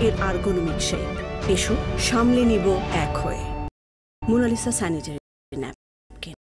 এর ergonomic shape. এসো সামলে নিব এক হয়ে। Monalisa sanitary napkin.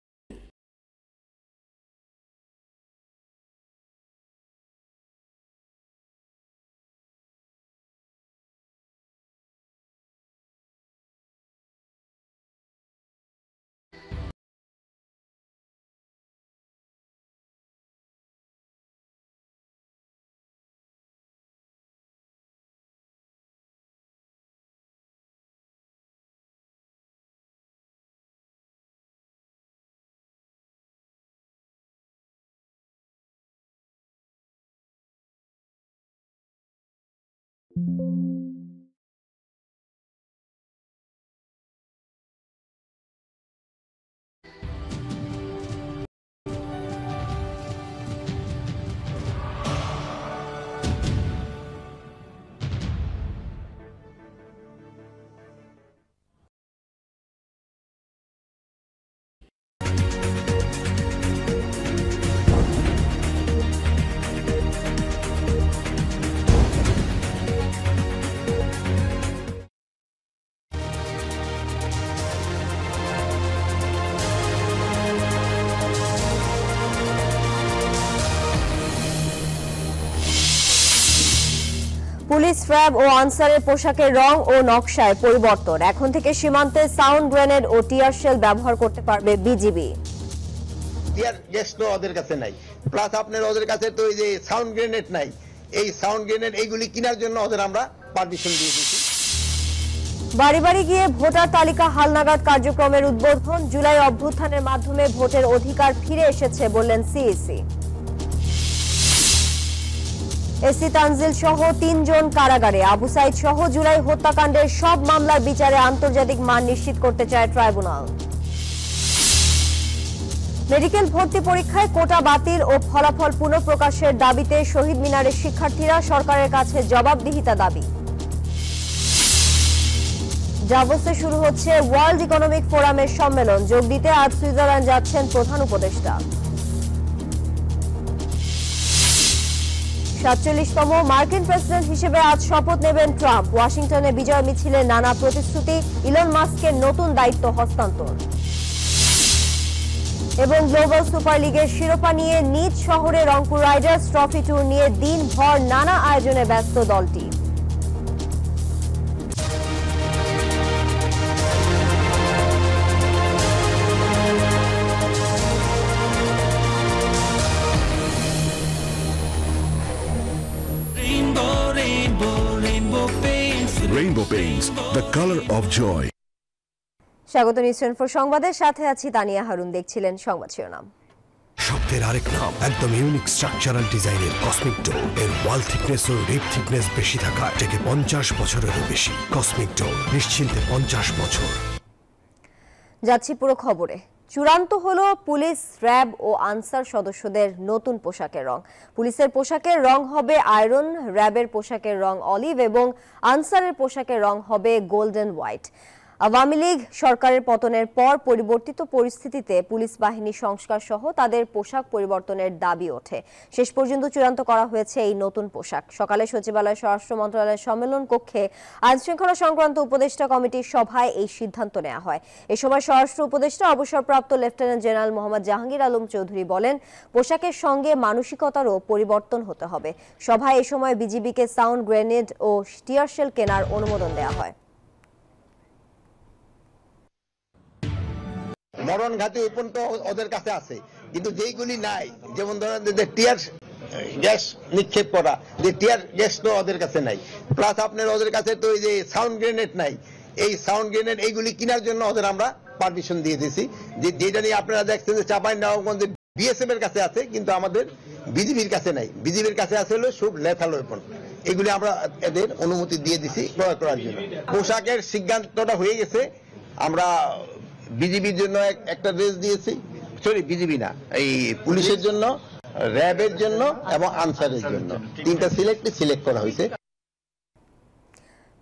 পুলিশ, র্যাব ও আনসারের পোশাকের রং ও নকশায় পরিবর্তন। এখন থেকে সীমান্তে সাউন্ড গ্রেনেড ও টিয়ার শেল ব্যবহার করতে পারবে বিজিবি। টিয়ার গ্যাস তো ওদের কাছে নাই, প্লাস আপনার ওদের কাছে তো এই যে সাউন্ড গ্রেনেড নাই। এই সাউন্ড গ্রেনেড এইগুলি কেনার জন্য ওদের আমরা পারমিশন দিয়ে দিয়েছি। বাড়ি বাড়ি গিয়ে ভোটার তালিকা হালনাগাদ কার্যক্রমের উদ্বোধন। জুলাই অভ্যুত্থানের মাধ্যমে ভোটের অধিকার ফিরে এসেছে বললেন সিইসি। এসি তানজিল সহ 3 জন কারাগারে। আবু সাইদ সহ জুলাই হত্যাকাণ্ডের সব মামলার বিচারে আন্তর্জাতিক মান নিশ্চিত করতে চায় ট্রাইব্যুনাল। মেডিকেল ভর্তি পরীক্ষায় কোটা বাতিল ও ফলাফল পুনঃপ্রকাশের দাবিতে শহীদ মিনারের শিক্ষার্থীরা সরকারের কাছে জবাবদিহিতা দাবি। ডাভোসে শুরু হচ্ছে ওয়ার্ল্ড ইকোনমিক ফোরামের সম্মেলন। যোগ দিতে আজ সুইজারল্যান্ড যাচ্ছেন প্রধান উপদেষ্টা। 47তম মার্কিন প্রেসিডেন্ট হিসেবে আজ শপথ নেবেন ট্রাম্প। ওয়াশিংটনে বিজয় মিছিলে নানা প্রতিশ্রুতি, ইলন মাস্কের নতুন দায়িত্ব হস্তান্তর। এবং গ্লোবাল সুপার লিগের শিরোপা নিয়ে নিজ শহরে রংপুর রাইডার্স ট্রফি ট্যুর নিয়ে দিনভর নানা আয়োজনে ব্যস্ত দলটি। Rainbow Paints, the color of joy. স্বাগত নিউজ ফর সংবাদের সাথে আছি তানিয়া হারুন। দেখছিলেন সংবাদ শিরোনাম। শব্দের আরেক নাম, একদম ইউনিক স্ট্রাকচারাল ডিজাইনের কসমিক ডো। এর ওয়াল থিকনেস ও রিপ থিকনেস বেশি থাকা থেকে 50 বছরেরও বেশি। কসমিক ডো, নিশ্চিন্তে 50 বছর। যাচ্ছি পুরো খবরে। চূড়ান্ত হলো পুলিশ, র্যাব ও আনসার সদস্যদের নতুন পোশাকের রং। পুলিশের পোশাকের রং হবে আয়রন, র্যাবের পোশাকের রং অলিভ এবং আনসারের পোশাকের রং হবে গোল্ডেন হোয়াইট। আওয়ামী লীগ সরকারের পতনের পর পরিবর্তিত পরিস্থিতিতে পুলিশ বাহিনী সংস্কার সহ তাদের পোশাক পরিবর্তনের দাবি ওঠে। শেষ পর্যন্ত চূড়ান্ত করা হয়েছে এই নতুন পোশাক। সকালে সচিবালয় স্বরাষ্ট্র মন্ত্রণালয়ের সম্মেলন কক্ষে আইন শৃঙ্খলা সংক্রান্ত উপদেষ্টা কমিটির সভায় এই সিদ্ধান্ত নেওয়া হয়। এ সময় স্বরাষ্ট্র উপদেষ্টা অবসরপ্রাপ্ত লেফটেন্যান্ট জেনারেল মোহাম্মদ জাহাঙ্গীর আলম চৌধুরী বলেন, পোশাকের সঙ্গে মানসিকতারও পরিবর্তন হতে হবে। সভায় এ সময় বিজিবিকে সাউন্ড গ্রেনেড ও টিয়ার শেল কেনার অনুমোদন দেওয়া হয়। মরণ ঘাতী ওপেন তো ওদের কাছে আছে, কিন্তু যেইগুলি নাই, যেমন ধরেন যে টিয়ার গ্যাস নিক্ষেপ করা, যে টিয়ার গ্যাস তো ওদের কাছে নাই, প্লাস আপনার ওদের কাছে তো এই যে সাউন্ড গ্রেনেড নাই। এই সাউন্ড গ্রেনেড এইগুলি কেনার জন্য ওদের আমরা পারমিশন দিয়ে দিয়েছি। যেটা নিয়ে আপনারা দেখছেন যে চাঁপাইনবাবগঞ্জে বিএসএফ এর কাছে আছে, কিন্তু আমাদের বিজিবির কাছে নাই। বিজিবির কাছে আছে হলো সব লেথাল ওয়েপন। এগুলি আমরা এদের অনুমতি দিয়ে দিছি ক্রয় করার জন্য। পোশাকের সিদ্ধান্তটা হয়ে গেছে। আমরা বিজিবির জন্য একটা ড্রেস দিয়েছি, সরি বিজিবি না, এই পুলিশের জন্য, র্যাবের জন্য এবং আনসারের জন্য 3টা সিলেক্ট করা হয়েছে।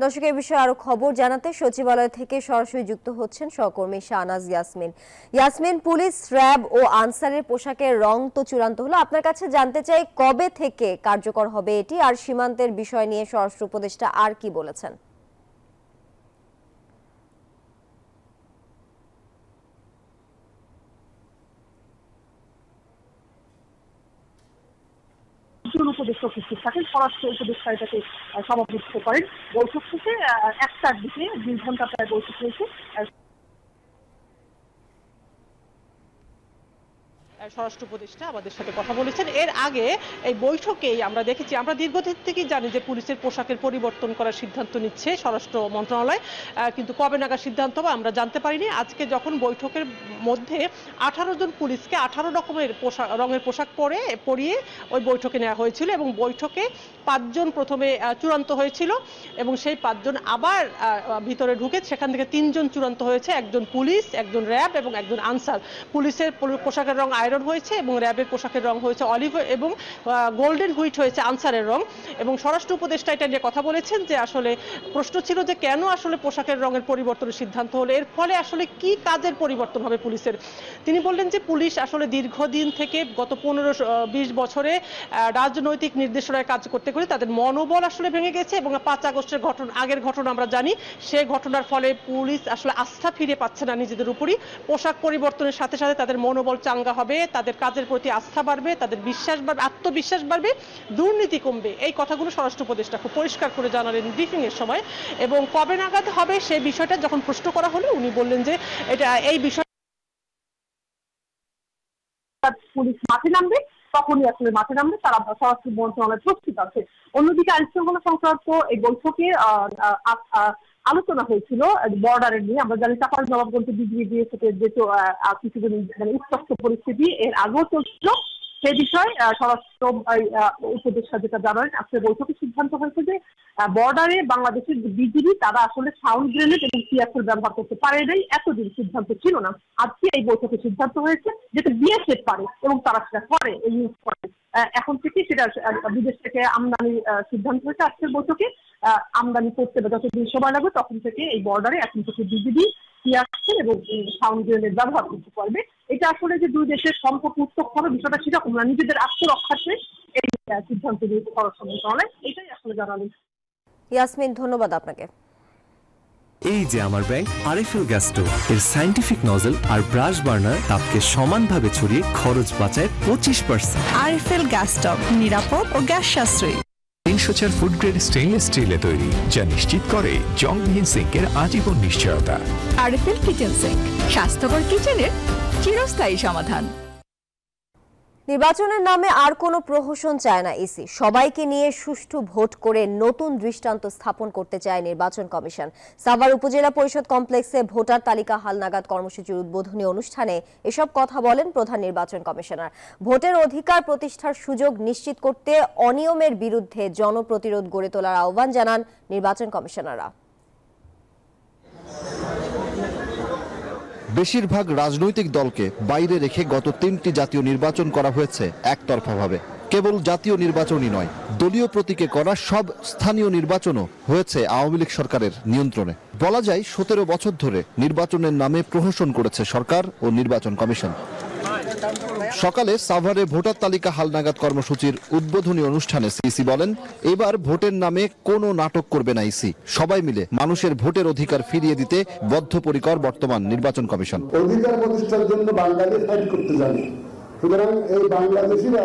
দর্শক, এই বিষয়ে আরো খবর জানাতে সচিবালয় থেকে সরাসরি যুক্ত হচ্ছেন সহকর্মী শাহনাজ ইয়াসমিন। ইয়াসমিন, পুলিশ, র্যাব ও আনসারের পোশাকের রং তো চূড়ান্ত হলো, আপনার কাছে জানতে চাই কবে থেকে কার্যকর হবে এটি, আর সীমান্তের বিষয় নিয়ে স্বরাষ্ট্র উপদেষ্টা আর কি বলেছেন? উপদেষ্টা উপস্থিত থাকেন, স্বরাষ্ট্র উপদেষ্টা এটাকে সভাপতিত্ব করেন। বৈঠক থেকে 1টার দিকে 2 ঘন্টা প্রায় বৈঠক হয়েছে। স্বরাষ্ট্র উপদেষ্টা আমাদের সাথে কথা বলেছেন। এর আগে এই বৈঠকেই আমরা দেখেছি, আমরা দীর্ঘদিন থেকেই জানি যে পুলিশের পোশাকের পরিবর্তন করার সিদ্ধান্ত নিচ্ছে স্বরাষ্ট্র মন্ত্রণালয়, কিন্তু কবে নাগাদ সিদ্ধান্ত হবে আমরা জানতে পারিনি। আজকে যখন বৈঠকের মধ্যে 18 জন পুলিশকে 18 রকমের রঙের পোশাক পরিয়ে ওই বৈঠকে নেওয়া হয়েছিল এবং বৈঠকে 5 জন প্রথমে চূড়ান্ত হয়েছিল এবং সেই 5 জন আবার ভিতরে ঢুকে সেখান থেকে 3 জন চূড়ান্ত হয়েছে, একজন পুলিশ, একজন র্যাব এবং একজন আনসার। পুলিশের পোশাকের রং আয়রন হয়েছে এবং র্যাবের পোশাকের রং হয়েছে অলিভ এবং গোল্ডেন হুইট হয়েছে আনসারের রং। এবং স্বরাষ্ট্র উপদেষ্টা এটা নিয়ে কথা বলেছেন যে আসলে প্রশ্ন ছিল যে কেন আসলে পোশাকের রঙের পরিবর্তনের সিদ্ধান্ত হলো, এর ফলে আসলে কি কাজের পরিবর্তন হবে পুলিশের। তিনি বললেন যে পুলিশ আসলে দীর্ঘদিন থেকে গত 15-20 বছরে রাজনৈতিক নির্দেশনায় কাজ করতে করে তাদের মনোবল আসলে ভেঙে গেছে এবং 5 আগস্টের আগের ঘটনা আমরা জানি, সেই ঘটনার ফলে পুলিশ আসলে আস্থা ফিরে পাচ্ছে না নিজেদের উপরই। পোশাক পরিবর্তনের সাথে সাথে তাদের মনোবল চাঙ্গা হবে, তাদের কাজের প্রতি আস্থা বাড়বে, তাদের বিশ্বাস বাড়বে, আত্মবিশ্বাস বাড়বে, দুর্নীতি কমবে। এই কথাগুলো স্বরাষ্ট্র উপদেষ্টা খুব পরিষ্কার করে জানালেন ব্রিফিং এর সময়। এবং কবে নাগাদ হবে সেই বিষয়টা যখন প্রশ্ন করা হলো উনি বললেন যে এটা এই বিষয় পুলিশ মাঠে নামবে তখনই আসলে মাঠে নামবে, তারা স্বরাষ্ট্র মন্ত্রণালয় প্রস্তুত আছে। অন্যদিকে আইনশৃঙ্খলা সংক্রান্ত এই বৈঠকে আলোচনা হয়েছিল বর্ডারের নিয়ে। আমরা জানি চাঁপাইনবাবগঞ্জে বিজিবি দিয়ে থেকে যেহেতু কিছুদিন উত্তপ্ত পরিস্থিতি এর আগেও চলছিল, সে বিষয়ে স্বরাষ্ট্র উপদেষ্টা যেটা জানালেন, আজকে বৈঠকে সিদ্ধান্ত হয়েছে যে বর্ডারে বাংলাদেশের বিজিবি তারা আসলে সাউন্ড গ্রেনেড এবং টিয়ারশেল ব্যবহার করতে পারে নাই, এতদিন সিদ্ধান্ত ছিল না। আজকে এই বৈঠকে সিদ্ধান্ত হয়েছে যেটা বিএসএফ পারে এবং তারা সেটা করে, ইউজ করে। এখন থেকে সেটা বিদেশ থেকে আমদানির সিদ্ধান্ত হয়েছে আজকের বৈঠকে। আমদানি করতে যতদিন সময় লাগবে তখন থেকে এই বর্ডারে এখন থেকে বিজিবি টিয়ারশেল এবং সাউন্ড গ্রেনেড ব্যবহার করতে পারবে। এটা আসলে যে দুই দেশের সম্পর্ক উত্তপ্ত হবে বিষয়টা সেরকম না, নিজেদের আত্মরক্ষার্থে এই সিদ্ধান্ত নিয়েছে স্বরাষ্ট্র মন্ত্রণালয়, এটাই আসলে জানালেন। ইয়াসমিন, ধন্যবাদ আপনাকে। এই যে আমার ব্যাংক আরএফএল গ্যাস স্টোভ, এর সায়েন্টিফিক নজল আর ব্রাশ বার্নার তাপকে সমানভাবে ছড়িয়ে খরচ বাঁচায় 25%। আরএফএল গ্যাস স্টোভ নিরাপদ ও গ্যাস সাশ্রয়ী। 304 ফুড গ্রেড স্টেইনলেস স্টিলে তৈরি, যা নিশ্চিত করে জংবিহীন সিঙ্কের আজীবন নিশ্চয়তা। আরএফএল কিচেন সিঙ্ক, স্বাস্থ্যকর কিচেনের চিরস্থায়ী সমাধান। নির্বাচনের নামে আর কোনো প্রহসন চায় না ইসি, সবাইকে নিয়ে সুষ্ঠু ভোট করে নতুন দৃষ্টান্ত স্থাপন করতে চায় নির্বাচন কমিশন। সাভার উপজেলা পরিষদ কমপ্লেক্সে ভোটার তালিকা হালনাগাদ কর্মসূচির উদ্বোধনী অনুষ্ঠানে এসব কথা বলেন প্রধান নির্বাচন কমিশনার। ভোটের অধিকার প্রতিষ্ঠার সুযোগ নিশ্চিত করতে অনিয়মের বিরুদ্ধে জনপ্রতিরোধ গড়ে তোলার আহ্বান জানান নির্বাচন কমিশনাররা। বেশিরভাগ রাজনৈতিক দলকে বাইরে রেখে গত 3টি জাতীয় নির্বাচন করা হয়েছে একতরফাভাবে। কেবল জাতীয় নির্বাচনই নয়, দলীয় প্রতীকে করা সব স্থানীয় নির্বাচনও হয়েছে আওয়ামী লীগ সরকারের নিয়ন্ত্রণে। বলা যায় 17 বছর ধরে নির্বাচনের নামে প্রহসন করেছে সরকার ও নির্বাচন কমিশন। সকালে সাভারে ভোটার তালিকা হালনাগাদ কর্মসূচির উদ্বোধনী অনুষ্ঠানে সিসি বলেন, এবার ভোটের নামে কোনো নাটক করবে না ইসি, সবাই মিলে মানুষের ভোটের অধিকার ফিরিয়ে দিতে বদ্ধপরিকর বর্তমান নির্বাচন কমিশন। অধিকার প্রতিষ্ঠার জন্য বাঙালি ফাইট করতে জানে, সুতরাং এই বাংলাদেশিরা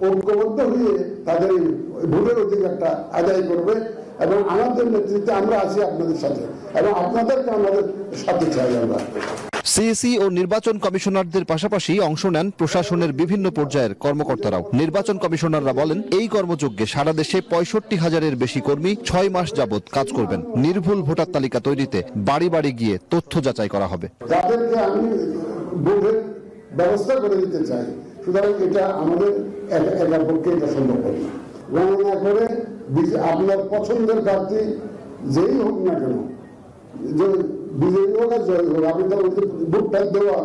ঐক্যবদ্ধ হয়ে তাদের ভোটের অধিকারটা আদায় করবে এবং আমাদের নেতৃত্বে আমরা আছি আপনাদের সাথে এবং আপনাদেরকে আমাদের সাথে চাই আমরা। সিইসি ও নির্বাচন কমিশনারদের পাশাপাশি অংশ নেন প্রশাসনের বিভিন্ন পর্যায়ের কর্মকর্তারাও। নির্বাচন কমিশনাররা বলেন, এই কর্মযজ্ঞে সারা দেশে 65,000-এর বেশি কর্মী 6 মাস যাবত কাজ করবেন। নির্ভুল ভোটার তালিকা তৈরিতে বাড়ি বাড়ি গিয়ে তথ্য যাচাই করা হবে। যাদেরকে আমি ভোটের ব্যবস্থা করে দিতে চাই, সুতরাং এটা আমাদের একার পক্ষে এটা সম্ভব না। গণনা করে আপনার পছন্দের প্রার্থী যেই হোক না কেন, যে বিজয়ী হোক আর জয়ী হোক, আপনি তার ভোটটা দেওয়া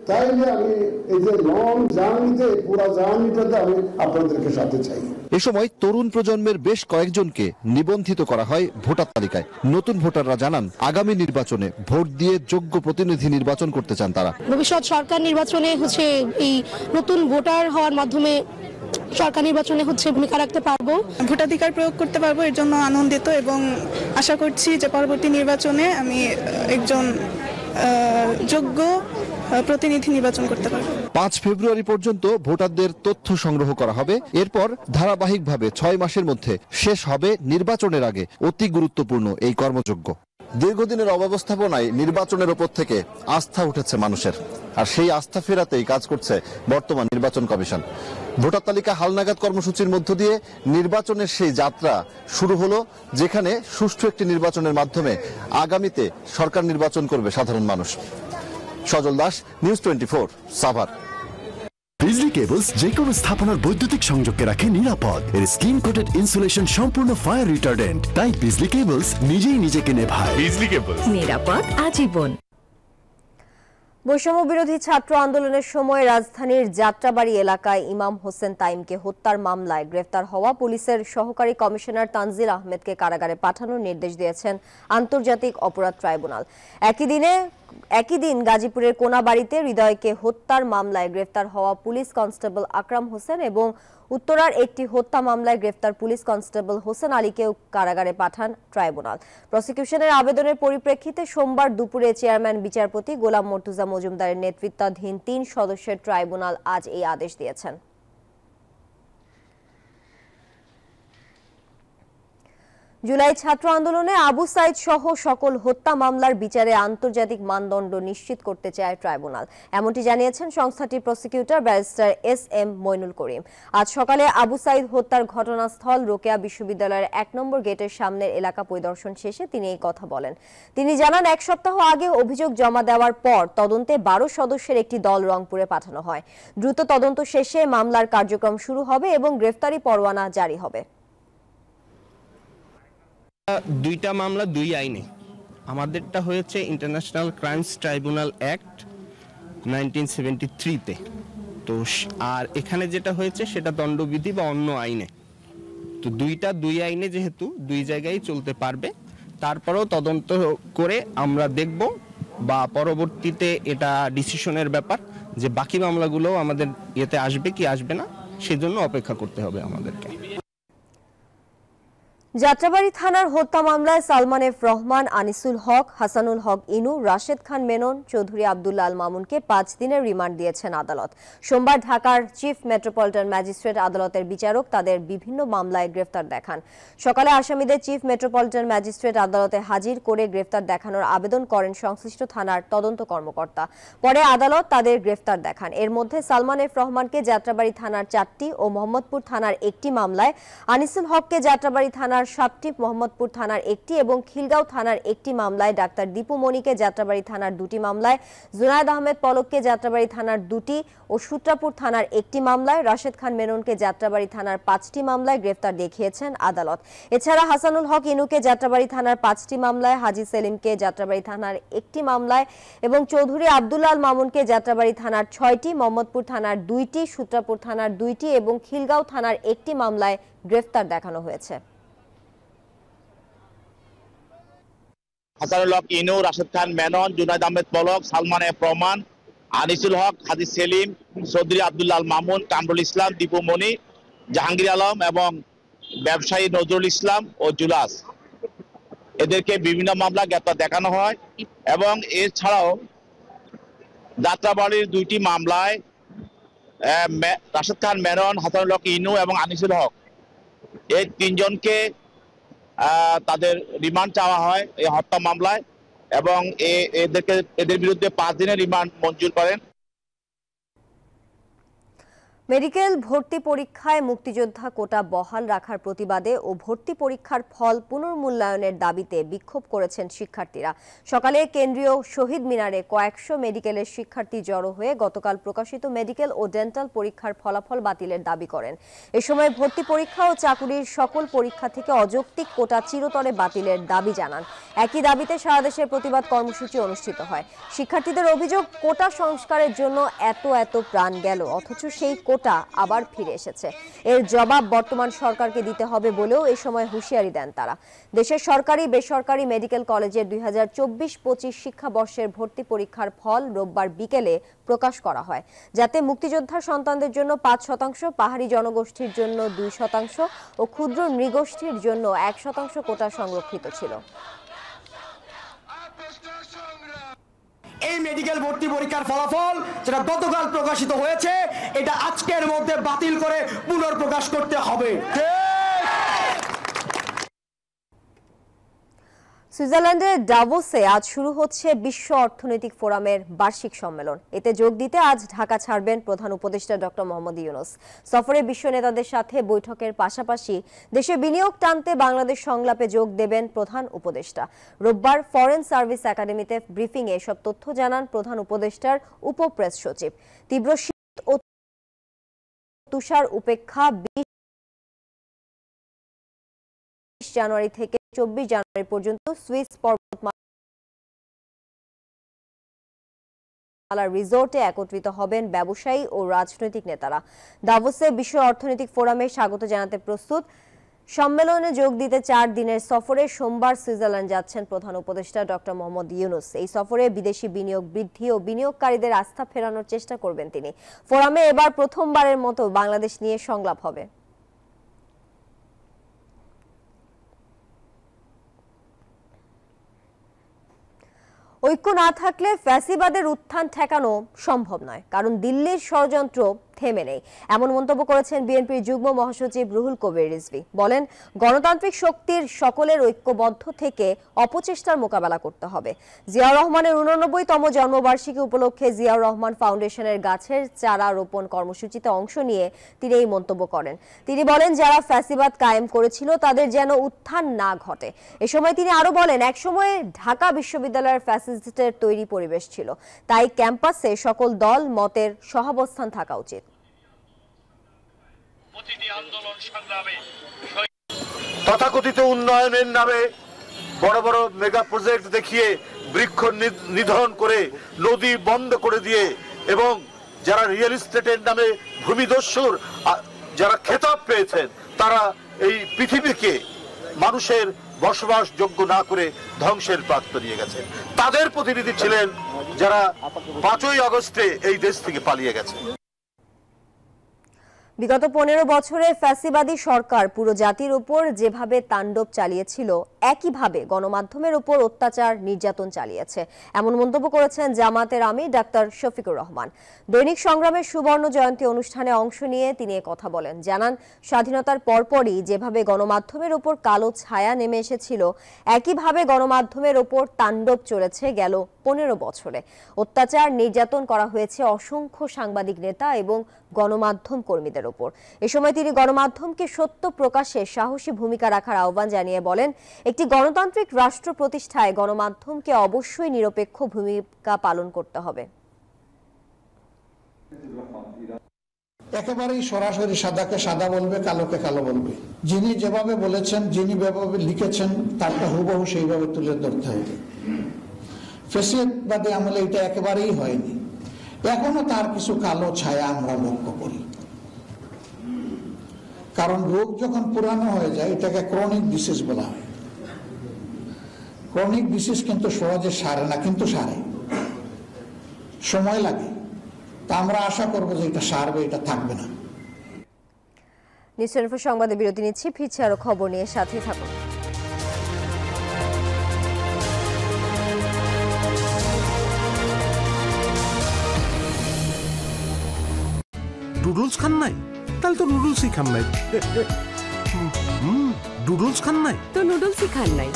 তাইলে আমি এই যে লং জার্নিতে পুরো জার্নিটাতে আমি আপনাদেরকে সাথে চাই। এ সময় তরুণ প্রজন্মের বেশ কয়েকজনকে নিবন্ধিত করা হয় ভোটার তালিকায়। নতুন ভোটাররা জানান আগামী নির্বাচনে ভোট দিয়ে যোগ্য প্রতিনিধি নির্বাচন করতে চান তারা। ভবিষ্যৎ সরকার নির্বাচনে এই নতুন ভোটার হওয়ার মাধ্যমে সরকার নির্বাচনে ভূমিকা রাখতে পারবো, ভোটাধিকার প্রয়োগ করতে পারবো। এর জন্য আনন্দিত এবং আশা করছি যে পরবর্তী নির্বাচনে আমি একজন যোগ্য প্রতিনিধি নির্বাচন করতে পারবো। 5 ফেব্রুয়ারি পর্যন্ত ভোটারদের তথ্য সংগ্রহ করা হবে। এরপর ধারাবাহিকভাবে 6 মাসের মধ্যে শেষ হবে নির্বাচনের আগে অতি গুরুত্বপূর্ণ এই কর্মযজ্ঞ। দীর্ঘদিনের অব্যবস্থাপনায় নির্বাচনের ওপর থেকে আস্থা উঠেছে মানুষের, আর সেই আস্থা ফেরাতেই কাজ করছে বর্তমান নির্বাচন কমিশন। ভোটার তালিকা হালনাগাদ কর্মসূচির মধ্য দিয়ে নির্বাচনের সেই যাত্রা শুরু হলো, যেখানে সুষ্ঠু একটি নির্বাচনের মাধ্যমে আগামীতে সরকার নির্বাচন করবে সাধারণ মানুষ। সজল দাস, নিউজ 24, সাভার। বিজলি কেবলস যে কোনো স্থাপনার বৈদ্যুতিক সংযোগকে রাখে নিরাপদ। এর স্কিন কোটেড ইনসুলেশন সম্পূর্ণ ফায়ার রিটার্ডেন্ট, তাই বিজলি কেবলস নিজেই নিজেকে নেভায়। বিজলি কেবলস, নিরাপদ আজীবন। বৈষম্য বিরোধী ছাত্র আন্দোলনের সময় রাজধানীর যাত্রাবাড়ি এলাকায় ইমাম হোসেন তাইমকে হত্যার মামলায় গ্রেফতার হওয়া পুলিশের সহকারী কমিশনার তানজিল আহমেদকে কারাগারে পাঠানোর নির্দেশ দিয়েছেন আন্তর্জাতিক অপরাধ ট্রাইব্যুনাল। একই দিন গাজীপুরের কোনাবাড়িতে হৃদয়কে হত্যার মামলায় গ্রেফতার হওয়া পুলিশ কনস্টেবল আকরাম হোসেন এবং উত্তরার একটি হত্যা মামলায় গ্রেফতার পুলিশ কনস্টেবল হোসেন আলীকেও কারাগারে পাঠান ট্রাইব্যুনাল। প্রসিকিউশনের আবেদনের পরিপ্রেক্ষিতে সোমবার দুপুরে চেয়ারম্যান বিচারপতি গোলাম মর্তুজা মজুমদারের নেতৃত্বাধীন 3 সদস্যের ট্রাইব্যুনাল আজ এই আদেশ দিয়েছেন। জুলাই ছাত্র আন্দোলনে আবু সাইদ সহ সকল হত্যা মামলার বিচারে আন্তর্জাতিক মানদণ্ড নিশ্চিত করতে চায় ট্রাইব্যুনাল, এমনটি জানিয়েছেন সংস্থাটির প্রসিকিউটর ব্যারিস্টার SM মইনুল করিম। আজ সকালে আবু সাইদ হত্যার ঘটনাস্থল রোকেয়া বিশ্ববিদ্যালয়ের 1 নম্বর গেটের সামনের এলাকা পরিদর্শন শেষে তিনি এই কথা বলেন। তিনি জানান, 1 সপ্তাহ আগে অভিযোগ জমা দেওয়ার পর তদন্তে 12 সদস্যের একটি দল রংপুরে পাঠানো হয়। দ্রুত তদন্ত শেষে মামলার কার্যক্রম শুরু হবে এবং গ্রেফতারি পরোয়ানা জারি হবে। দুইটা মামলা 2 আইনে, আমাদেরটা হয়েছে ইন্টারন্যাশনাল ক্রাইমস ট্রাইব্যুনাল অ্যাক্ট 1973-তে, তো আর এখানে যেটা হয়েছে সেটা দণ্ডবিধি বা অন্য আইনে। তো 2 আইনে যেহেতু 2 জায়গায় চলতে পারবে, তারপরেও তদন্ত করে আমরা দেখব বা পরবর্তীতে এটা ডিসিশনের ব্যাপার যে বাকি মামলাগুলো আমাদের ইয়েতে আসবে কি আসবে না, সেজন্য অপেক্ষা করতে হবে আমাদেরকে। যাত্রাবাড়ি থানার হত্যা মামলায় সালমান এফ রহমান, আনিসুল হক, হাসানুল হক ইনু, রাশেদ খান মেনন, চৌধুরী আব্দুল্লাহ আল মামুনকে 5 দিনের রিমান্ড দিয়েছেন আদালত। সোমবার ঢাকার চিফ মেট্রোপলিটন ম্যাজিস্ট্রেট আদালতের বিচারক তাদের বিভিন্ন মামলায় গ্রেফতার দেখান। সকালে আসামিদের চিফ মেট্রোপলিটন ম্যাজিস্ট্রেট আদালতে হাজির করে গ্রেফতার দেখানোর আবেদন করেন সংশ্লিষ্ট থানার তদন্ত কর্মকর্তা। পরে আদালত তাদের গ্রেফতার দেখান। এর মধ্যে সালমান এফ রহমানকে যাত্রাবাড়ি থানার 4টি ও মোহাম্মদপুর থানার 1টি মামলায়, আনিসুল হককে যাত্রাবাড়ি থানার 7টি, মোহাম্মদপুর থানার 1টি এবং খিলগাঁও থানার 1টি মামলায়, ডাক্তার দীপু মনিকে যাত্রাবাড়ি থানার 2টি মামলায়, জুনায়েদ আহমেদ পলককে যাত্রাবাড়ি থানার 2টি ও সূত্রাপুর থানার 1টি মামলায়, রাশেদ খান মেননকে যাত্রাবাড়ি থানার 5টি মামলায় গ্রেফতার দেখিয়েছেন আদালত। এছাড়া হাসানুল হক ইনুকে যাত্রাবাড়ি থানার 5টি মামলায়, হাজি সেলিমকে যাত্রাবাড়ি থানার 1টি মামলায় এবং চৌধুরী আব্দুল্লাহ আল মামুনকে যাত্রাবাড়ি থানার 6টি, মোহাম্মদপুর থানার 2টি, সূত্রাপুর থানার 2টি এবং খিলগাঁও থানার 1টি মামলায় গ্রেফতার দেখানো হয়েছে। হাসানুল হক ইনু, রাশেদ খান মেনন, জুনায়েদ আহমেদ পলক, সালমান এফ রহমান, আনিসুল হক, হাজি সেলিম, চৌধুরী আব্দুল্লাহ আল মামুন, কামরুল ইসলাম, দীপু মনি, জাহাঙ্গীর আলম এবং ব্যবসায়ী নজরুল ইসলাম ও জুলাস, এদেরকে বিভিন্ন মামলা গ্রেফতার দেখানো হয়। এবং এছাড়াও যাত্রাবাড়ির 2টি মামলায় রাশেদ খান মেনন, হাসানুল হক ইনু এবং আনিসুল হক, এই 3 জনকে তাদের রিমান্ড চাওয়া হয় এই হত্যা মামলায় এবং এদের বিরুদ্ধে 5 দিনের রিমান্ড মঞ্জুর করেন। মেডিকেল ভর্তি পরীক্ষায় মুক্তিযোদ্ধা কোটা বহাল রাখার প্রতিবাদে ও ভর্তি পরীক্ষার ফল পুনর্মূল্যায়নের দাবিতে বিক্ষোভ করেছেন শিক্ষার্থীরা। সকালে কেন্দ্রীয় শহীদ মিনারে কয়েকশো মেডিকেলের শিক্ষার্থী জড়ো হয়ে গতকাল প্রকাশিত মেডিকেল ও ডেন্টাল পরীক্ষার ফলাফল বাতিলের দাবি করেন। এ সময় ভর্তি পরীক্ষা ও চাকুরির সকল পরীক্ষা থেকে অযৌক্তিক কোটা চিরতরে বাতিলের দাবি জানান। একই দাবিতে সারা দেশের প্রতিবাদ কর্মসূচি অনুষ্ঠিত হয়। শিক্ষার্থীদের অভিযোগ, কোটা সংস্কারের জন্য এত প্রাণ গেল, অথচ সেই কোটা আবার ফিরে এসেছে। এর জবাব বর্তমান সরকারকে দিতে হবে বলেও এই সময় হুঁশিয়ারি দেন তারা। দেশের সরকারি বেসরকারি মেডিকেল কলেজের 2024-25 শিক্ষাবর্ষের ভর্তি পরীক্ষার ফল রোববার বিকেলে প্রকাশ করা হয়, যাতে মুক্তিযোদ্ধার সন্তানদের জন্য 5%, পাহাড়ি জনগোষ্ঠীর জন্য 2% ও ক্ষুদ্র নৃগোষ্ঠীর জন্য 1% কোটা সংরক্ষিত ছিল। এই মেডিকেল ভর্তি পরীক্ষার ফলাফল যেটা গতকাল প্রকাশিত হয়েছে, এটা আজকের মধ্যে বাতিল করে পুনর্প্রকাশ করতে হবে। সুইজারল্যান্ডের ডাভোসে আজ শুরু হচ্ছে বিশ্ব অর্থনৈতিক ফোরামের বার্ষিক সম্মেলন। এতে যোগ দিতে আজ ঢাকা ছাড়বেন প্রধান উপদেষ্টা ডক্টর মোহাম্মদ ইউনূস। সফরে বিশ্ব নেতাদের সাথে বৈঠকের পাশাপাশি দেশে বিনিয়োগ টানতে বাংলাদেশ সংলাপে যোগ দেবেন প্রধান উপদেষ্টা। রোববার ফরেন সার্ভিস একাডেমিতে ব্রিফিংয়ে এসব তথ্য জানান প্রধান উপদেষ্টার উপপ্রেস সচিব। তীব্র শীত ও তুষার উপেক্ষা 20 জানুয়ারি থেকে 24 জানুয়ারি পর্যন্ত সুইস পর্বতমালা রিসোর্টে একত্রিত হবেন ব্যবসায়ী ও রাজনৈতিক নেতারা। দাভোসে বিশ্ব অর্থনৈতিক ফোরামে স্বাগত জানাতে প্রস্তুত। সম্মেলনে যোগ দিতে 4 দিনের সফরে সোমবার সুইজারল্যান্ড যাচ্ছেন প্রধান উপদেষ্টা ডক্টর মোহাম্মদ ইউনূস। এই সফরে বিদেশি বিনিয়োগ বৃদ্ধি ও বিনিয়োগকারীদের আস্থা ফেরানোর চেষ্টা করবেন তিনি। ফোরামে এবার প্রথমবারের মতো বাংলাদেশ নিয়ে সংলাপ হবে। ঐক্য না থাকলে ফ্যাসিবাদের উত্থান ঠেকানো সম্ভব নয়, কারণ দিল্লির ষড়যন্ত্র থেমে নেই, এমন মন্তব্য করেছেন বিএনপির যুগ্ম মহাসচিব রুহুল কবির রিজভী। বলেন, গণতান্ত্রিক শক্তির সকলের ঐক্যবদ্ধ থেকে অপচেষ্টার মোকাবেলা করতে হবে। জিয়াউর রহমানের 89তম জন্মবার্ষিকী উপলক্ষে জিয়াউর রহমান ফাউন্ডেশনের গাছের চারা রোপণ কর্মসূচিতে অংশ নিয়ে তিনি এই মন্তব্য করেন। তিনি বলেন, যারা ফ্যাসিবাদ কায়েম করেছিল তাদের যেন উত্থান না ঘটে। এ সময় তিনি আরো বলেন, একসময় ঢাকা বিশ্ববিদ্যালয়ের ফ্যাসিস্টের তৈরি পরিবেশ ছিল, তাই ক্যাম্পাসে সকল দল মতের সহাবস্থান থাকা উচিত। তথাকথিত উন্নয়নের নামে বড় বড় মেগা প্রজেক্ট দেখিয়ে বৃক্ষ নিধন করে নদী বন্ধ করে দিয়ে এবং যারা রিয়েল এস্টেটের নামে ভূমিদস্যুর যারা খেতাব পেয়েছেন, তারা এই পৃথিবীকে মানুষের বসবাসযোগ্য না করে ধ্বংসের প্রান্ত নিয়ে গেছেন। তাদের প্রতিনিধি ছিলেন যারা 5ই আগস্টে এই দেশ থেকে পালিয়ে গেছে। বিগত 15 বছরে ফ্যাসিবাদী সরকার পুরো জাতির উপর যেভাবে তাণ্ডব চালিয়েছিল, একইভাবে গণমাধ্যমের উপর অত্যাচার নির্যাতন চালিয়েছে, এমন মন্তব্য করেছেন জামাতের আমির ডাক্তার শফিকুর রহমান। দৈনিক সংগ্রামের সুবর্ণ জয়ন্তী অনুষ্ঠানে অংশ নিয়ে তিনি কথা বলেন। জানান, স্বাধীনতার পরপরই যেভাবে গণমাধ্যমের উপর কালো ছায়া নেমে এসেছিল, একইভাবে গণমাধ্যমের উপর তাণ্ডব চলেছে গেল 15 বছরে। অত্যাচার নির্যাতন করা হয়েছে অসংখ্য সাংবাদিক নেতা এবং গণমাধ্যম কর্মীদের উপর। এ সময় তিনি গণমাধ্যমকে সত্য প্রকাশে সাহসী ভূমিকা রাখার আহ্বান জানিয়ে বলেন, একটি গণতান্ত্রিক রাষ্ট্র প্রতিষ্ঠায় গণমাধ্যমকে অবশ্যই নিরপেক্ষ ভূমিকা পালন করতে হবে। একেবারেই সরাসরি সাদাকে সাদা বলবে, কালোকে কালো বলবে। যিনি যেভাবে বলেছেন, যিনি যেভাবে লিখেছেন, তারটা হুবহু সেইভাবে তুলে ধরতে হবে। ফ্যাসিবাদী আমলে এটা একেবারেই হয়নি। এখনো তার কিছু কালো ছায়া আমরা লক্ষ্য করি। কারণ রোগ যখন পুরানো হয়ে যায়, এটাকে ক্রনিক ডিসিজ বলা হয়। ক্রনিক ডিসিজ কিন্তু সহজে সারে না, কিন্তু সারে, সময় লাগে। তা আমরা আশা করবো যে এটা সারবে, এটা থাকবে না। নিউজ 24 সংবাদে বিরতি নিচ্ছি, ফিরছে আরো খবর নিয়ে, সাথেই থাকুন। নুডলস খান নাই? তাহলে তো নুডলসই খান নাই। নুডলস খান নাই তো নুডলসই খান নাই।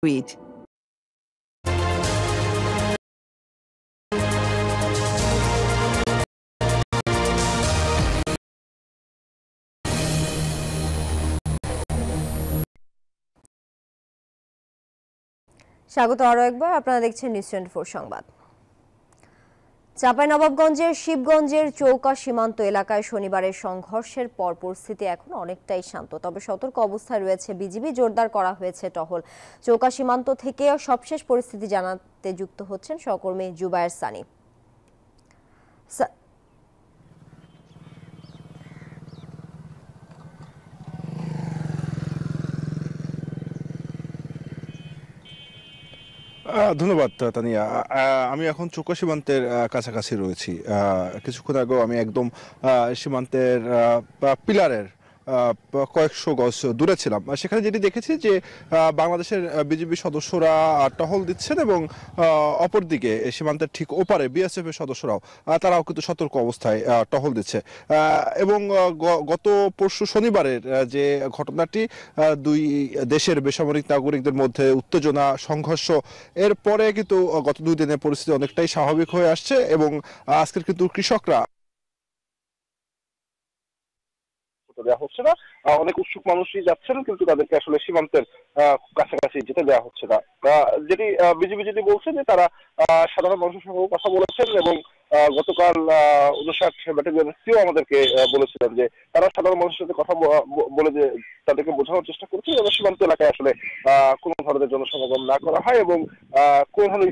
read. স্বাগত আরো একবার, আপনারা দেখছেন নিউজ 24 সংবাদ। চাঁপাইনবাবগঞ্জের শিবগঞ্জের চৌকা সীমান্ত এলাকায় শনিবারের সংঘর্ষের পর পরিস্থিতি এখন অনেকটাই শান্ত, তবে সতর্ক অবস্থায় রয়েছে বিজিবি। জোরদার করা হয়েছে টহল। চৌকা সীমান্ত থেকে সবশেষ পরিস্থিতি জানাতে যুক্ত হচ্ছেন সহকর্মী জুবায়ের সানি। ধন্যবাদ তানিয়া। আমি এখন চৌকা সীমান্তের কাছাকাছি রয়েছি। কিছুক্ষণ আগেও আমি একদম সীমান্তের পিলারের কয়েকশো গজ দূরে ছিলাম। সেখানে যেটি দেখেছি যে বাংলাদেশের বিজিবি সদস্যরা টহল দিচ্ছেন এবং অপরদিকে সীমান্তের ঠিক ওপারে বিএসএফ এর সদস্যরাও তারাও কিন্তু সতর্ক অবস্থায় টহল দিচ্ছে। এবং গত পরশু শনিবারের যে ঘটনাটি, দুই দেশের বেসামরিক নাগরিকদের মধ্যে উত্তেজনা, সংঘর্ষ, এর পরে কিন্তু গত 2 দিনের পরিস্থিতি অনেকটাই স্বাভাবিক হয়ে আসছে এবং আজকের কিন্তু কৃষকরা দেওয়া হচ্ছে না। অনেক উৎসুক মানুষই যাচ্ছেন, কিন্তু তাদেরকে আসলে সীমান্তের কাছাকাছি যেতে দেওয়া হচ্ছে না। যেটি বিজিবি যেটি বলছে যে তারা সাধারণ মানুষের সঙ্গে কথা বলেছেন এবং গতকাল 59 ব্যাটালিয়নের সিও আমাদেরকে বলেছিলেন যে তারা সাধারণ মানুষের সাথে কথা বলে যে তাদেরকে বোঝানোর চেষ্টা করছে যেন সীমান্ত এলাকায় আসলে কোনো ধরনের জনসমাগম না করা হয় এবং কোনো ধরনের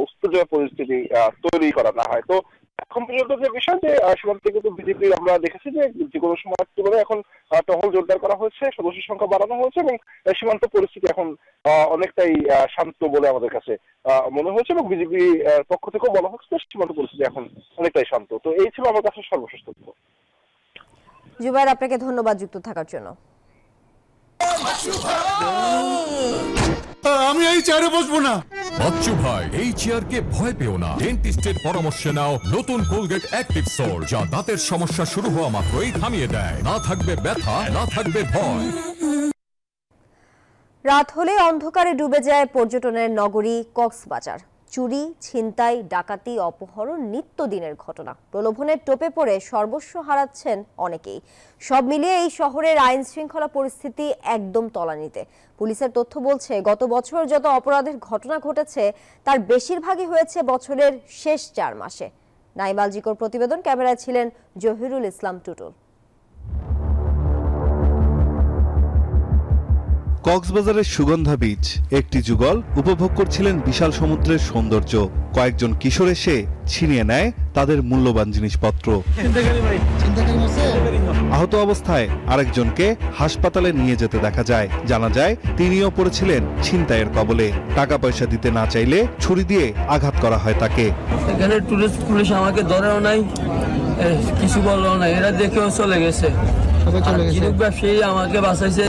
উত্তেজক পরিস্থিতি তৈরি করা না হয়। তো এখন পর্যন্ত যে বিষয় যে সীমান্তে কিন্তু বিজেপি আমরা দেখেছি যে কোনো সময় তুলনায় এখন টহল জোরদার করা হয়েছে, সদস্যের সংখ্যা বাড়ানো হয়েছে এবং সীমান্ত পরিস্থিতি এখন অনেকটাই শান্ত বলে আমাদের কাছে মনে হয়েছে এবং বিজেপি পক্ষ থেকেও বলা হচ্ছে সীমান্ত পরিস্থিতি এখন অনেকটাই শান্ত। তো এই ছিল আমার কাছে সর্বশেষ তথ্য। জুবায়ের, আপনাকে ধন্যবাদ যুক্ত থাকার জন্য। আমি এই চেয়ারে বসবো না। বাচ্চু ভাই, এই চেয়ারকে ভয় পেও না। ডেন্টিস্টের পরামর্শ নাও নতুন কোলগেট অ্যাক্টিভ সোল, যা দাঁতের সমস্যা শুরু হওয়া মাত্রই থামিয়ে দেয়। না থাকবে ব্যথা, না থাকবে ভয়। রাত হলে অন্ধকারে ডুবে যায় পর্যটনের নগরী কক্সবাজার। চুরি, ছিনতাই, ডাকাতি, অপহরণ নিত্যদিনের ঘটনা। প্রলোভনের টোপে পড়ে সর্বস্ব হারাচ্ছেন অনেকেই। সব মিলিয়ে এই শহরের আইন শৃঙ্খলা পরিস্থিতি একদম তলানিতে। পুলিশের তথ্য বলছে গত বছর যত অপরাধের ঘটনা ঘটেছে তার বেশিরভাগই হয়েছে বছরের শেষ 4 মাসে। নাইমাল জিকোর প্রতিবেদন, ক্যামেরায় ছিলেন জহিরুল ইসলাম টুটুল। কক্সবাজারের সুগন্ধা বিচ একটি যুগল উপভোগ করছিলেন বিশাল সমুদ্রের সৌন্দর্য। কয়েকজন কিশোর এসে ছিনিয়ে নেয় তাদের মূল্যবান জিনিসপত্র। আহত অবস্থায় আরেকজনকে হাসপাতালে নিয়ে যেতে দেখা যায়। জানা যায় তিনিও পড়েছিলেন ছিনতাইয়ের কবলে। টাকা পয়সা দিতে না চাইলে ছুরি দিয়ে আঘাত করা হয় তাকে। এখানে টুরিস্ট পুলিশ আমাকে ধরেও নাই, কিছু বললো না, এরা দেখেও চলে গেছে। ব্যবসায়ী আমাকে বাঁচাইছে।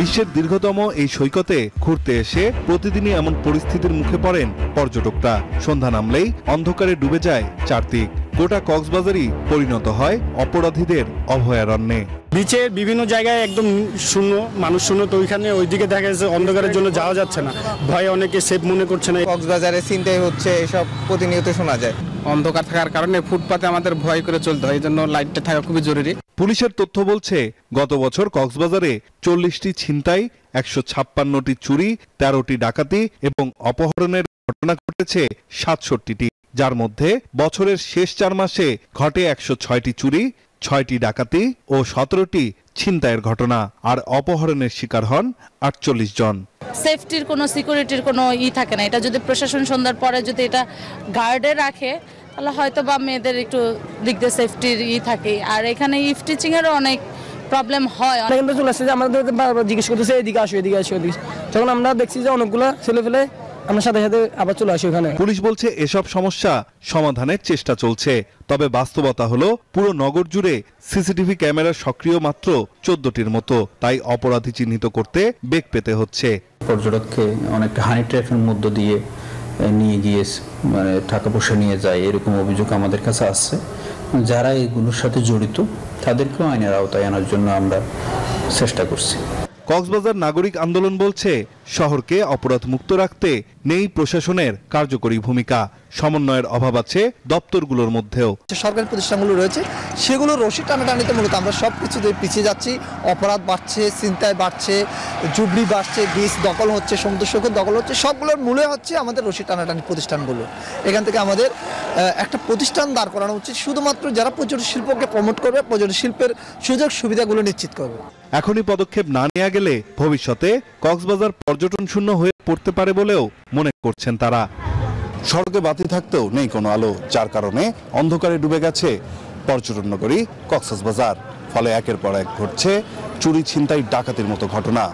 বিশ্বের দীর্ঘতম এই সৈকতে ঘুরতে এসে প্রতিদিনই এমন পরিস্থিতির মুখে পড়েন পর্যটকরা। সন্ধ্যা নামলেই অন্ধকারে ডুবে যায় চারদিক। গোটা কক্সবাজারই পরিণত হয় অপরাধীদের অভয়ারণ্যে। বিচের বিভিন্ন জায়গায় একদম শূন্য, মানুষ শূন্য। তো ওইদিকে দেখা যাচ্ছে অন্ধকারের জন্য যাওয়া যাচ্ছে না, ভয়ে অনেকে সেফ মনে করছে না। কক্সবাজারে ছিনতাই হচ্ছে, এসব প্রতিনিয়ত শোনা যায়। অন্ধকার থাকার কারণে ফুটপাতে আমাদের ভয় করে চলতে হয়, এই জন্য লাইটটা থাকা খুবই জরুরি। পুলিশের তথ্য বলছে গত বছর কক্সবাজারে 40টি ছিনতাই, 156টি চুরি, 13টি ডাকাতি এবং অপহরণের ঘটনা ঘটেছে 67টি, যার মধ্যে বছরের শেষ 4 মাসে ঘটে 106টি চুরি, 6টি ডাকাতি ও 17টি ছিনতাইয়ের ঘটনা। আর অপহরণের শিকার হন 48 জন। সেফটির কোনো সিকিউরিটির কোনো থাকে না। এটা যদি প্রশাসন সন্ধ্যার পরে যদি এটা গার্ডে রাখে তাহলে হয়তো বা মেয়েদের একটু দিক দিয়ে সেফটির থাকে। আর এখানে ইফ টিচিং এরও অনেক প্রবলেম হয়। চলে আসছে যে আমাদের বারবার জিজ্ঞেস করতেছে এদিকে আসো, এদিকে আসো, এদিকে। যখন আমরা দেখছি যে অনেকগুলো ছেলে ফেলে, আমরা সাথে সাথে আবার চলে আসি ওখানে। পুলিশ বলছে এসব সমস্যা সমাধানের চেষ্টা চলছে, তবে বাস্তবতা হলো পুরো নগর জুড়ে সিসিটিভি ক্যামেরা সক্রিয় মাত্র 14টির মতো। তাই অপরাধী চিহ্নিত করতে বেগ পেতে হচ্ছে। পর্যটককে অনেকটা হানি ট্র্যাপের মধ্য দিয়ে নিয়ে গিয়ে মানে টাকা পয়সা নিয়ে যায়, এরকম অভিযোগ আমাদের কাছে আসছে। যারা এগুলোর সাথে জড়িত তাদেরকেও আইনের আওতায় আনার জন্য আমরা চেষ্টা করছি। কক্সবাজার নাগরিক আন্দোলন বলছে, শহরকে অপরাধ মুক্ত রাখতে নেই প্রশাসনের কার্যকরী ভূমিকা, সমন্বয়ের অভাব আছে দপ্তরগুলোর মধ্যেও। সরকারি প্রতিষ্ঠানগুলো রয়েছে সেগুলো রশি টানাটানিতে মূলত আমরা সব কিছুতে পিছিয়ে যাচ্ছি। অপরাধ বাড়ছে, ছিনতাই বাড়ছে, জুবলি বাড়ছে, বীজ দখল হচ্ছে, সমুদ্র সৈকত দখল হচ্ছে, সবগুলোর মূলে হচ্ছে আমাদের রশি টানাটানি প্রতিষ্ঠানগুলো। এখান থেকে আমাদের একটা প্রতিষ্ঠান দাঁড় করানো উচিত শুধুমাত্র যারা পর্যটন শিল্পকে প্রমোট করবে, পর্যটন শিল্পের সুযোগ সুবিধাগুলো নিশ্চিত করবে। এখনই পদক্ষেপ না নেওয়া গেলে ভবিষ্যতে কক্সবাজার পর্যটন শূন্য হয়ে পড়তে পারে বলেও মনে করছেন তারা। সড়কে বাতি থাকতেও নেই কোনো আলো, যার কারণে অন্ধকারে ডুবে গেছে পর্যটন নগরী কক্সবাজার। ফলে একের পর এক ঘটছে চুরি, ছিনতাই, ডাকাতির মতো ঘটনা।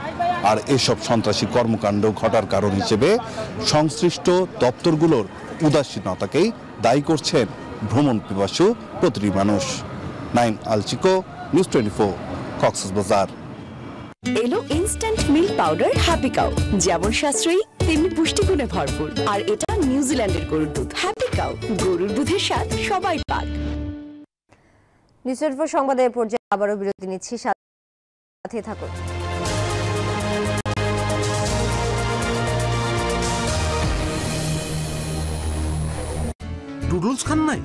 আর এসব সন্ত্রাসী কর্মকাণ্ড ঘটার কারণ হিসেবে সংশ্লিষ্ট দপ্তরগুলোর উদাসীনতাকেই দায়ী করছেন ভ্রমণ পিপাসু প্রতিটি মানুষ। নাইম আলচিকো, নিউজ 24, কক্সবাজার। এলো instant milk powder happy cow, যেমন সাশ্রয়ী তেমনি পুষ্টিগুণে ভরপুর। আর এটা নিউজিল্যান্ডের গরুর দুধ। হ্যাপি কাউ, গরুর দুধের স্বাদ সবাই পাক। নিউজ 24 সংবাদে পর্যায়ে আবারও বিরতি নিচ্ছি, সাথে থাকুন। নুডলস খান নাই?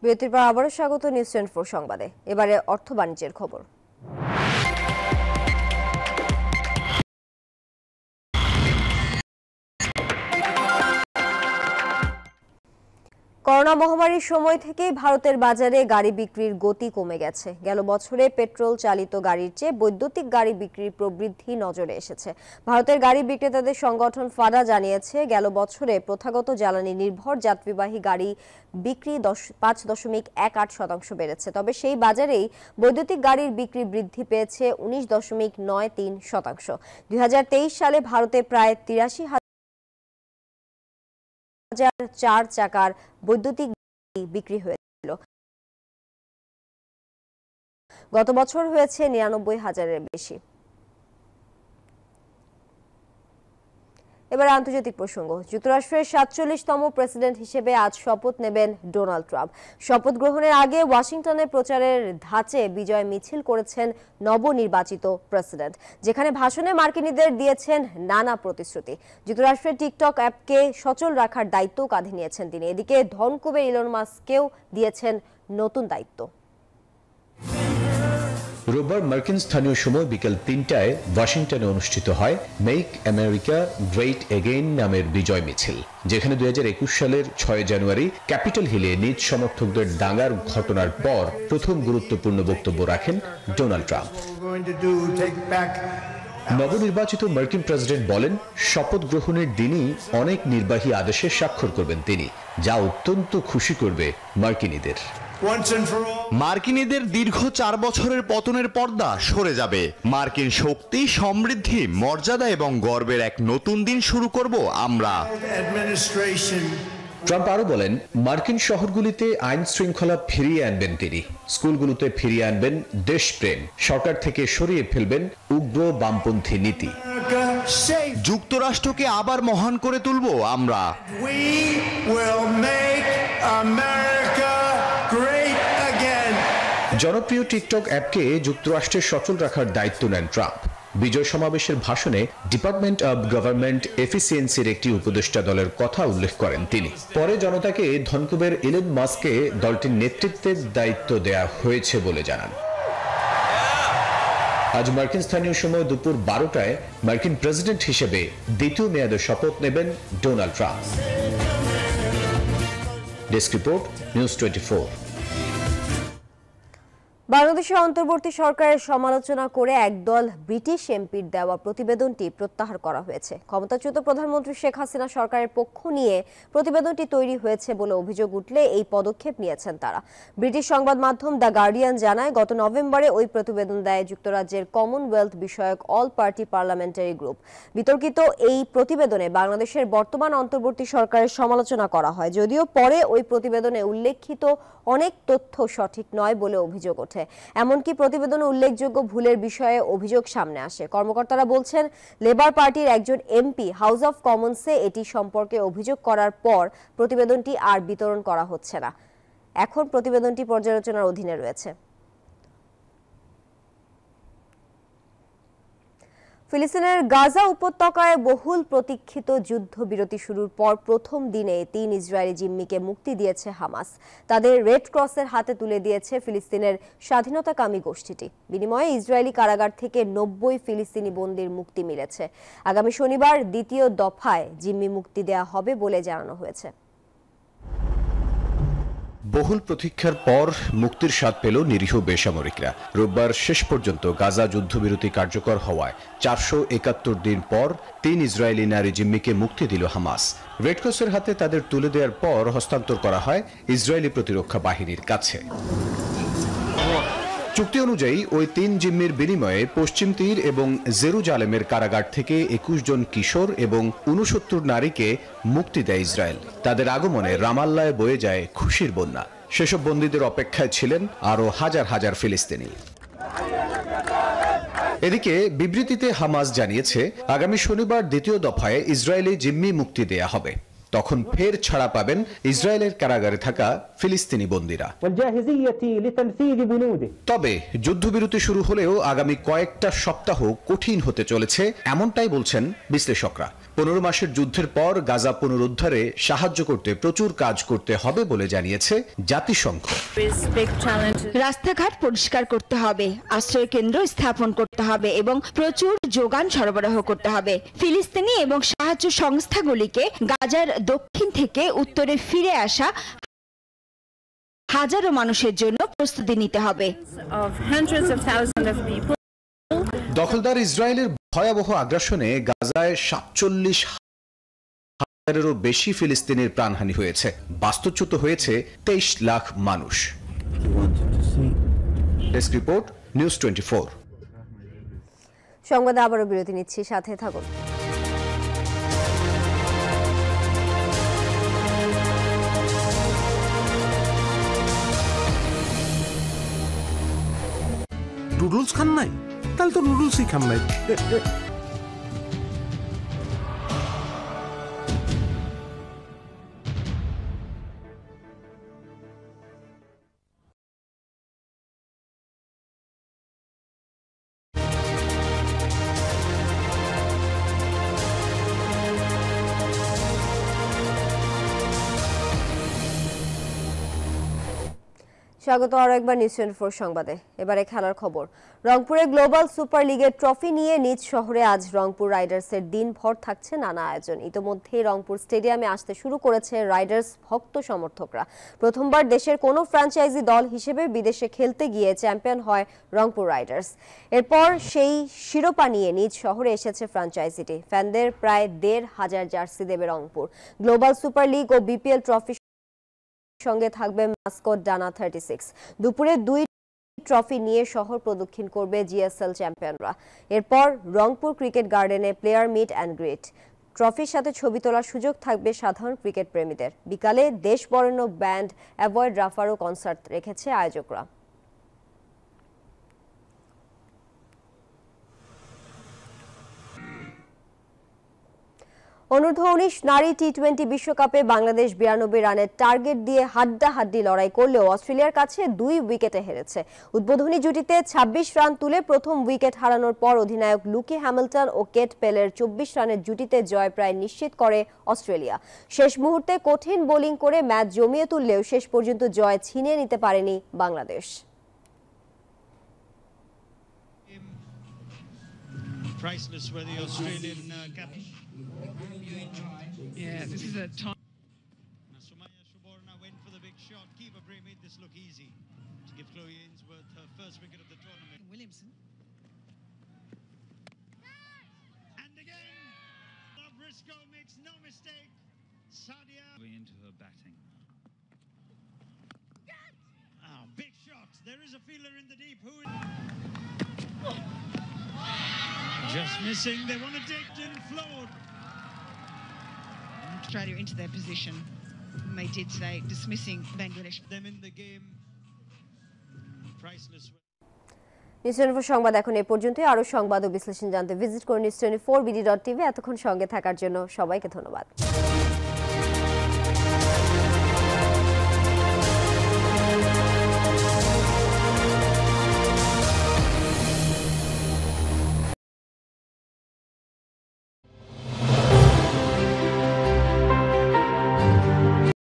বিরতির পর আবারও স্বাগত নিউজ 24 সংবাদে। এবারে অর্থ বাণিজ্যের খবর। করোনা মহামারীর সময় থেকেই ভারতের বাজারে গাড়ি বিক্রির গতি কমে গেছে। গেল বছরে পেট্রোল চালিত গাড়ির চেয়ে বৈদ্যুতিক গাড়ি বিক্রির প্রবৃদ্ধি নজরে এসেছে। ভারতের গাড়ি বিক্রেতাদের সংগঠন ফাডা জানিয়েছে, গেল বছরে প্রথাগত জ্বালানি নির্ভর যাত্রীবাহী গাড়ি বিক্রি 5.18% বেড়েছে। তবে সেই বাজারেই বৈদ্যুতিক গাড়ির বিক্রি বৃদ্ধি পেয়েছে 19.93%। 2023 সালে ভারতে প্রায় 83,000 4 চাকার বৈদ্যুতিক গাড়ি বিক্রি হয়েছিল। গত বছর হয়েছে 99,000-এর বেশি। এবার আন্তর্জাতিক প্রসঙ্গ। যুক্তরাষ্ট্রের 47তম প্রেসিডেন্ট হিসেবে আজ শপথ নেবেন ডোনাল্ড ট্রাম্প। শপথ গ্রহণের আগে ওয়াশিংটনে প্রচারের ধাঁচে বিজয় মিছিল করেছেন নবনির্বাচিত প্রেসিডেন্ট, যেখানে ভাষণে মার্কিনীদের দিয়েছেন নানা প্রতিশ্রুতি। যুক্তরাষ্ট্রের টিকটক অ্যাপকে সচল রাখার দায়িত্ব কাঁধে নিয়েছেন তিনি। এদিকে ধনকুবের ইলন মাস্ককেও দিয়েছেন নতুন দায়িত্ব। রোববার মার্কিন স্থানীয় সময় বিকেল 3টায় ওয়াশিংটনে অনুষ্ঠিত হয় মেক আমেরিকা গ্রেট এগেইন নামের বিজয় মিছিল, যেখানে 2021 সালের 6 জানুয়ারি ক্যাপিটল হিলে নিজ সমর্থকদের দাঙ্গার ঘটনার পর প্রথম গুরুত্বপূর্ণ বক্তব্য রাখেন ডোনাল্ড ট্রাম্প। নবনির্বাচিত মার্কিন প্রেসিডেন্ট বলেন, শপথ গ্রহণের দিনই অনেক নির্বাহী আদেশে স্বাক্ষর করবেন তিনি, যা অত্যন্ত খুশি করবে মার্কিনীদের। মার্কিনীদের দীর্ঘ 4 বছরের পতনের পর্দা সরে যাবে। মার্কিন শক্তি, সমৃদ্ধি, মর্যাদা এবং গর্বের এক নতুন দিন শুরু করব আমরা। ট্রাম্প আরো বলেন, মার্কিন শহরগুলিতে আইন শৃঙ্খলা ফিরিয়ে আনবেন তিনি, স্কুলগুলোতে ফিরিয়ে আনবেন দেশপ্রেম, সরকার থেকে সরিয়ে ফেলবেন উগ্র বামপন্থী নীতি। যুক্তরাষ্ট্রকে আবার মহান করে তুলব আমরা। জনপ্রিয় টিকটক অ্যাপকে যুক্তরাষ্ট্রের সচল রাখার দায়িত্ব নেন ট্রাম্প। বিজয় সমাবেশের ভাষণে ডিপার্টমেন্ট অব গভর্নমেন্ট এফিসিয়েন্সির একটি উপদেষ্টা দলের কথা উল্লেখ করেন তিনি। পরে জনতাকে ধনকুবের ইলন মাস্ককে দলটির নেতৃত্বের দায়িত্ব দেয়া হয়েছে বলে জানান। আজ মার্কিন স্থানীয় সময় দুপুর 12টায় মার্কিন প্রেসিডেন্ট হিসেবে দ্বিতীয় মেয়াদে শপথ নেবেন Donald Trump. Desk report, news 24। বাংলাদেশের অন্তর্বর্তী সরকারের সমালোচনা করে একদল ব্রিটিশ এমপির দেওয়া প্রতিবেদনটি প্রত্যাহার করা হয়েছে। ক্ষমতাচ্যুত প্রধানমন্ত্রী শেখ হাসিনা সরকারের পক্ষ নিয়ে প্রতিবেদনটি তৈরি হয়েছে বলে অভিযোগ উঠলে এই পদক্ষেপ নিয়েছেন তারা। ব্রিটিশ সংবাদ মাধ্যম দ্য গার্ডিয়ান জানায়, গত নভেম্বরে ওই প্রতিবেদন দেয় যুক্তরাজ্যের কমনওয়েলথ বিষয়ক অল পার্টি পার্লামেন্টারি গ্রুপ। বিতর্কিত এই প্রতিবেদনে বাংলাদেশের বর্তমান অন্তর্বর্তী সরকারের সমালোচনা করা হয়, যদিও পরে ওই প্রতিবেদনে উল্লেখিত অনেক তথ্য সঠিক নয় বলে অভিযোগ ওঠে। বিরুদ্ধে। এমনকি প্রতিবেদনে উল্লেখযোগ্য ভুলের বিষয়ে অভিযোগ সামনে আসে। কর্মকর্তারা বলছেন, লেবার পার্টির একজন এমপি হাউস অব কমন্সে এটি সম্পর্কে অভিযোগ করার পর প্রতিবেদনটি আর বিতরণ করা হচ্ছে না। এখন প্রতিবেদনটি পর্যালোচনার অধীনে রয়েছে। ফিলিস্তিনের গাজা উপত্যকায় বহুল প্রতীক্ষিত যুদ্ধবিরতি শুরুর পর প্রথম দিনে ৩ ইসরায়েলি জিম্মিকে মুক্তি দিয়েছে হামাস। তাদের রেড ক্রসের হাতে তুলে দিয়েছে ফিলিস্তিনের স্বাধীনতাকামী গোষ্ঠীটি। বিনিময়ে ইসরায়েলি কারাগার থেকে ৯০ ফিলিস্তিনি বন্দীর মুক্তি মিলেছে। আগামী শনিবার দ্বিতীয় দফায় জিম্মি মুক্তি দেওয়া হবে বলে জানানো হয়েছে। বহুল প্রতীক্ষার পর মুক্তির স্বাদ পেল নিরীহ বেসামরিকরা। রোববার শেষ পর্যন্ত গাজা যুদ্ধবিরতি কার্যকর হওয়ায় ৪৭১ দিন পর ৩ ইসরায়েলি নারী জিম্মিকে মুক্তি দিল হামাস। রেডক্রসের হাতে তাদের তুলে দেওয়ার পর হস্তান্তর করা হয় ইসরায়েলি প্রতিরক্ষা বাহিনীর কাছে। চুক্তি অনুযায়ী ওই ৩ জিম্মির বিনিময়ে পশ্চিম তীর এবং জেরুজালেমের কারাগার থেকে ২১ জন কিশোর এবং ৬৯ নারীকে মুক্তি দেয় ইসরায়েল। তাদের আগমনে রামাল্লায় বয়ে যায় খুশির বন্যা। সেসব বন্দীদের অপেক্ষায় ছিলেন আরও হাজার হাজার ফিলিস্তিনি। এদিকে বিবৃতিতে হামাস জানিয়েছে, আগামী শনিবার দ্বিতীয় দফায় ইসরায়েলি জিম্মি মুক্তি দেয়া হবে। তখন ফের ছাড়া পাবেন ইসরায়েলের কারাগারে থাকা ফিলিস্তিনি বন্দীরা। তবে যুদ্ধবিরতি শুরু হলেও আগামী কয়েকটা সপ্তাহ কঠিন হতে চলেছে, এমনটাই বলছেন বিশ্লেষকরা। ১৫ মাসের যুদ্ধের পর গাজা পুনরুদ্ধারে সাহায্য করতে প্রচুর কাজ করতে হবে বলে জানিয়েছে জাতিসংঘ। রাস্তাঘাট পরিষ্কার করতে হবে, আশ্রয় কেন্দ্র স্থাপন করতে হবে এবং প্রচুর যোগান সরবরাহ করতে হবে। ফিলিস্তিনি এবং সাহায্য সংস্থাগুলিকে গাজার দক্ষিণ থেকে উত্তরে ফিরে আসা হাজারো মানুষের জন্য প্রস্তুতি নিতে হবে। দখলদার ইসরায়েলের ভয়াবহ আগ্রাসনে গাজায় ৪৭,০০০-এরও বেশি ফিলিস্তিনির প্রাণহানি হয়েছে। বাস্তুচ্যুত হয়েছে ২৩ লাখ মানুষ। Desk report, news 24। সংবাদে আবারও বিরতি নিচ্ছি, সাথে থাকুন। নুডলস খান নাই? তাহলে তো নুডলসই খান নাই। স্বাগত আরো একবার নিউজ 24 সংবাদে। এবারে খেলার খবর। রংপুরে গ্লোবাল সুপার লিগের ট্রফি নিয়ে নিজ শহরে আজ রংপুর রাইডার্সের দিনভর থাকছে নানা আয়োজন। ইতোমধ্যে রংপুর স্টেডিয়ামে আসতে শুরু করেছে রাইডার্স ভক্ত সমর্থকরা। প্রথমবার দেশের কোনো ফ্র্যাঞ্চাইজি দল হিসেবে বিদেশে খেলতে গিয়ে চ্যাম্পিয়ন হয় রংপুর রাইডার্স। এরপর সেই শিরোপা নিয়ে নিজ শহরে এসেছে ফ্র্যাঞ্চাইজিটি। ফ্যানদের প্রায় ১৫০০ জার্সি দেবে রংপুর। গ্লোবাল সুপার লিগ ও বিপিএল ট্রফি সঙ্গে থাকবে মাস্কট ডানা 36। দুপুরে 2 ট্রফি নিয়ে শহর প্রদক্ষিণ করবে জিএসএল চ্যাম্পিয়নরা। এরপর রংপুর ক্রিকেট গার্ডেনে প্লেয়ার মিট অ্যান্ড গ্রিট। ট্রফির সাথে ছবি তোলার সুযোগ থাকবে সাধারণ ক্রিকেট প্রেমীদের। বিকালে দেশ বরেণ্য ব্যান্ড অ্যাভয়েড রাফারও কনসার্ট রেখেছে আয়োজকরা। অনূর্ধ্ব ১৯ নারী টি-20 বিশ্বকাপে বাংলাদেশ ৯২ রানের টার্গেট দিয়ে হাড্ডাহাড্ডি লড়াই করলেও অস্ট্রেলিয়ার কাছে ২ উইকেটে হেরেছে। উদ্বোধনী জুটিতে ২৬ রান তুলে প্রথম উইকেট হারানোর পর অধিনায়ক লুকি হ্যামিল্টন ও কেট পেলের ২৪ রানের জুটিতে জয় প্রায় নিশ্চিত করে অস্ট্রেলিয়া। শেষ মুহূর্তে কঠিন বোলিং করে ম্যাচ জমিয়ে তুললেও শেষ পর্যন্ত জয় ছিনিয়ে নিতে পারেনি Bangladesh. Priceless where the Australian captain. Yeah, this is a time. Sumaya Shuborna went for the big shot. Keeper Bray made this look easy to give Chloe Ainsworth her first wicket of the tournament. Williamson. And again, Briscoe makes no mistake. Sadia into her batting. Oh, big shots. There is a fielder in the deep. Who is just missing. They want to take it float. Australia into their position. And they did say dismissing Bangladesh. Them in the game news 24 সংবাদ এখন এই পর্যন্তই। আরো সংবাদ ও বিশ্লেষণ জানতে visit করুন news24bd.tv। এতক্ষণ সঙ্গে থাকার জন্য সবাইকে ধন্যবাদ।